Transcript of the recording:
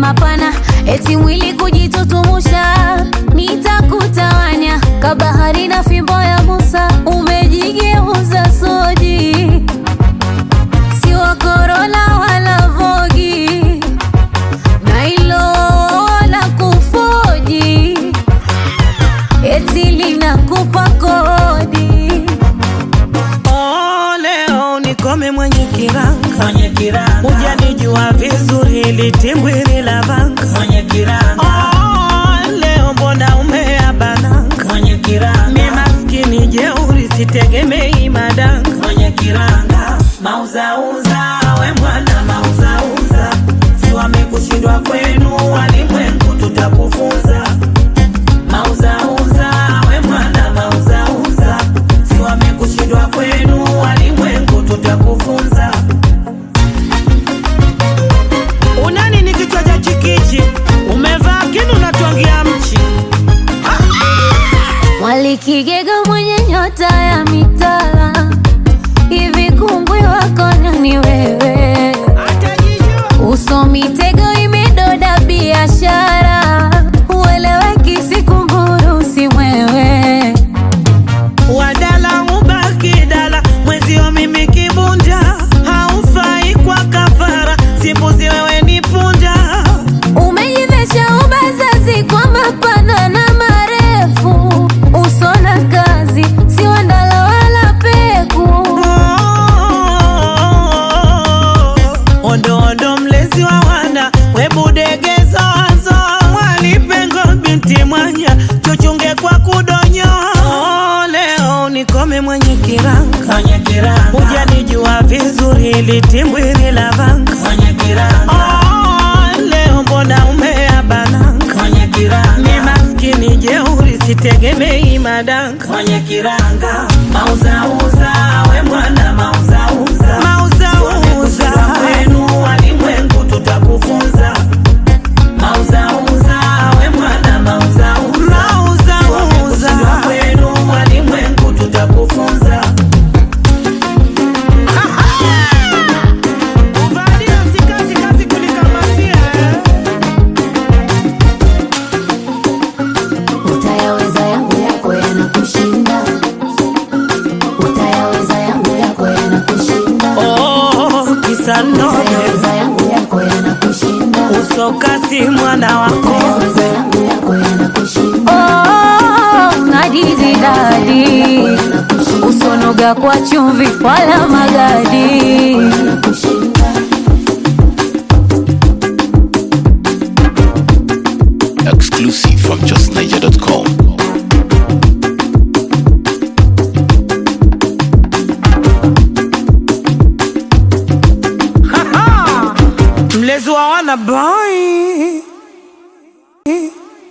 mapana, eti mwili kujitutumusha, nitakutawanya kabahari na fimbo ya Musa. Umejigeuza soji, si wa Corolla wala Vogue, na ilo wala kufoji, eti linakupa kodi. Oh, leo nikome mwenye kiranga, hujanijua vizuri litimbwiri la vanga. Oh, leo mbona umeabananga, mi maskini jeuri sitegemei madanga. Mauzauza, we mwana mauzauza, si wamekushindwa kwenu walimwengu tutakufunza. Mauzauza, we mwana mauzauza, si wamekushindwa kwenu walimwengu tutakufunza. Unani ni kichwa cha chikichi, umevaa kinu natwangia mchi. Mwalikigega mwenye nyota ya mitala, hivi kungwi wako nani wewe? Uso mitego imedoda biashara, ueleweki sikumburu si mwewe. Wadala ubaki dala, mwezio mimi kibunda, haufai kwa kafara, simbuzi wewe ni punda. Umejivesha ubazazi kwa mapana na marefu, usona kazi si wandala wala peku. Ondo ondo mlezi wa wana, webudegezo wazo, walipengo binti mwanya, chuchunge kwa kudonyo. Leo nikome mwenye kiranga, hujanijua vizuri litimbwiri la vanga. Leo mbona umeabananga, mi maskini jeuri sitegemei madanga. Mauzauza, we mwana mauzauza, Mauzauza, kwenu walimwengu tutakufunza. Mauzauza, we mwana mauzauza, mauzauza, kwenu walimwengu tutakufunza. uvalia sikazi kazi kulikamasia. Utayaweza yangu yako yanakushinda, utayaweza yangu yako yanakushinda, Kisa nobe, utayaweza yangu yako yanakushinda, usokasi mwana wako. utayaweza yangu yako yanakushinda. Ngadizi dadi, usonoga kwa chumvi wala magadi. Exclusive from justniger.com. Mlezi wa wana boy.